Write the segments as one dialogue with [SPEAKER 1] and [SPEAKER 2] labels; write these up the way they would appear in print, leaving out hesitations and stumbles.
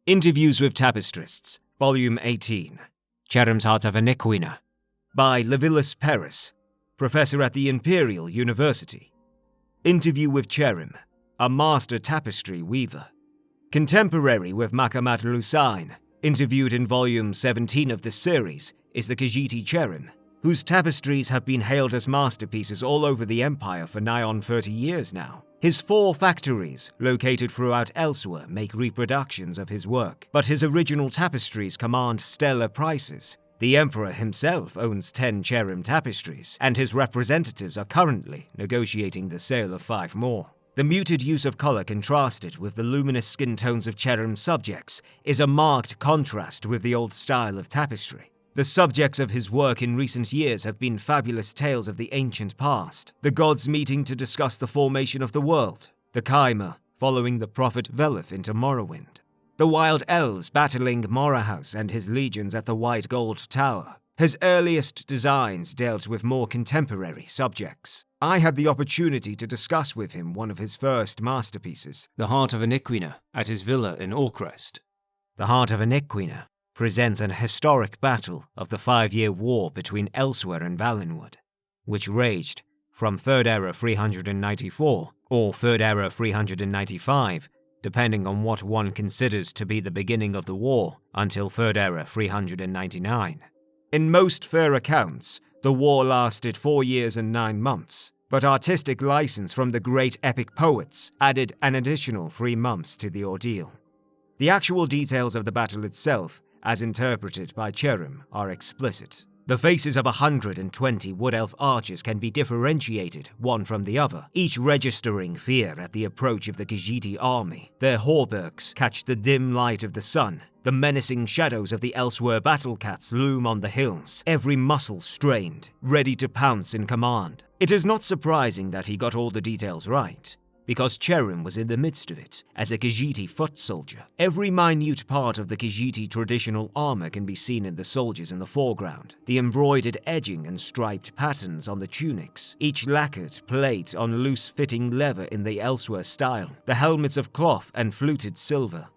[SPEAKER 1] Interviews with Tapestrists, Volume 18, Cherim's Heart of Anequina, by Levilas Paris, Professor at the Imperial University. Interview with Cherim, a master tapestry weaver. Contemporary with Makamat Lusain, interviewed in Volume 17 of this series, is the Khajiit Cherim, whose tapestries have been hailed as masterpieces all over the Empire for nigh on 30 years now. His 4 factories, located throughout elsewhere, make reproductions of his work, but his original tapestries command stellar prices. The Emperor himself owns 10 Cherim tapestries, and his representatives are currently negotiating the sale of 5 more. The muted use of color contrasted with the luminous skin tones of Cherim's subjects is a marked contrast with the old style of tapestry. The subjects of his work in recent years have been fabulous tales of the ancient past, the gods meeting to discuss the formation of the world, the Chimera following the prophet Veleth into Morrowind, the wild elves battling Morahus and his legions at the White Gold Tower. His earliest designs dealt with more contemporary subjects. I had the opportunity to discuss with him one of his first masterpieces, the Heart of Anequina, at his villa in Orcrest. The Heart of Anequina presents an historic battle of the 5-year war between Elsewhere and Valenwood, which raged from 3rd Era 394 or 3rd Era 395, depending on what one considers to be the beginning of the war, until 3rd Era 399. In most fair accounts, the war lasted 4 years and 9 months, but artistic license from the great epic poets added an additional 3 months to the ordeal. The actual details of the battle itself, as interpreted by Cherim, are explicit. The faces of 120 Wood Elf archers can be differentiated one from the other, each registering fear at the approach of the Khajiit army. Their hauberks catch the dim light of the sun. The menacing shadows of the Elsewhere battle cats loom on the hills, every muscle strained, ready to pounce in command. It is not surprising that he got all the details right, because Cherim was in the midst of it as a Khajiit foot soldier. Every minute part of the Khajiit traditional armor can be seen in the soldiers in the foreground. The embroidered edging and striped patterns on the tunics, each lacquered plate on loose-fitting leather in the Elsewhere style, the helmets of cloth and fluted silver.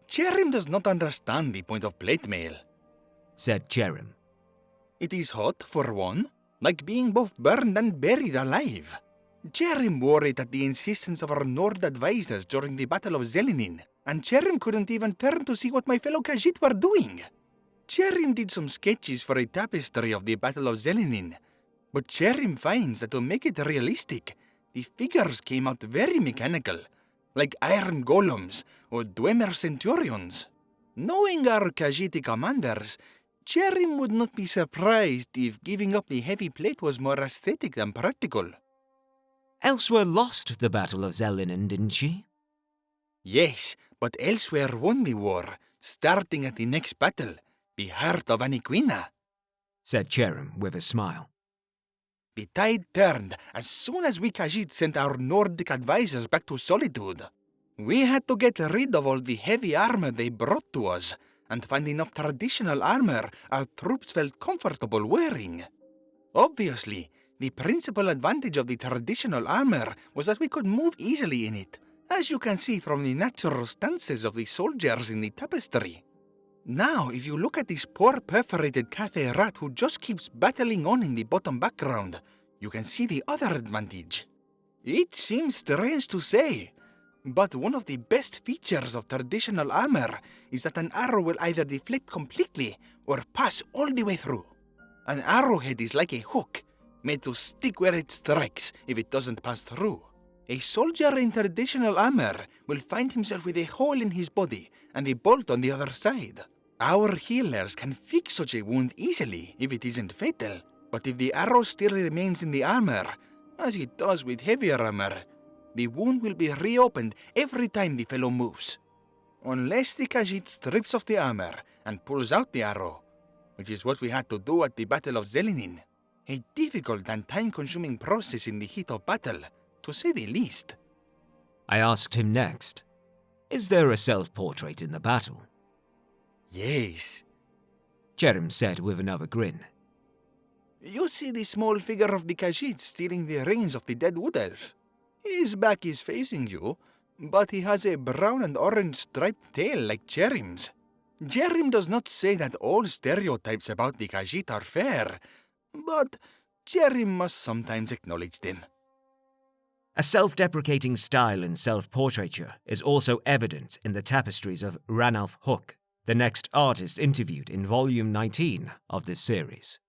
[SPEAKER 2] Cherim does not understand the point of plate mail,
[SPEAKER 1] said Cherim.
[SPEAKER 2] It is hot, for one, like being both burned and buried alive. Cherim wore it at the insistence of our Nord advisors during the Battle of Zelinin, and Cherim couldn't even turn to see what my fellow Khajiit were doing. Cherim did some sketches for a tapestry of the Battle of Zelinin, but Cherim finds that to make it realistic, the figures came out very mechanical, like iron golems or Dwemer centurions. Knowing our Khajiit commanders, Cherim would not be surprised if giving up the heavy plate was more aesthetic than practical.
[SPEAKER 1] Elsewhere lost the Battle of Zelinin, didn't she?
[SPEAKER 2] Yes, but Elsewhere won the war, starting at the next battle, the Heart of Anequina,
[SPEAKER 1] said Cherim with a smile.
[SPEAKER 2] The tide turned as soon as we Khajiit sent our Nordic advisors back to Solitude. We had to get rid of all the heavy armor they brought to us, and find enough traditional armor our troops felt comfortable wearing. Obviously, the principal advantage of the traditional armor was that we could move easily in it, as you can see from the natural stances of the soldiers in the tapestry. Now, if you look at this poor perforated Cathay rat who just keeps battling on in the bottom background, you can see the other advantage. It seems strange to say, but one of the best features of traditional armor is that an arrow will either deflect completely or pass all the way through. An arrowhead is like a hook, made to stick where it strikes if it doesn't pass through. A soldier in traditional armor will find himself with a hole in his body and a bolt on the other side. Our healers can fix such a wound easily if it isn't fatal, but if the arrow still remains in the armor, as it does with heavier armor, the wound will be reopened every time the fellow moves. Unless the Khajiit strips off the armor and pulls out the arrow, which is what we had to do at the Battle of Zelinin. A difficult and time-consuming process in the heat of battle, to say the least.
[SPEAKER 1] I asked him next, is there a self-portrait in the battle?
[SPEAKER 2] Yes,
[SPEAKER 1] Cherim said with another grin.
[SPEAKER 2] You see the small figure of the Khajiit stealing the rings of the dead wood elf. His back is facing you, but he has a brown and orange striped tail like Cherim's. Cherim does not say that all stereotypes about the Khajiit are fair, but Cherim must sometimes acknowledge them.
[SPEAKER 1] A self-deprecating style in self-portraiture is also evident in the tapestries of Ranulph Hook, the next artist interviewed in Volume 19 of this series.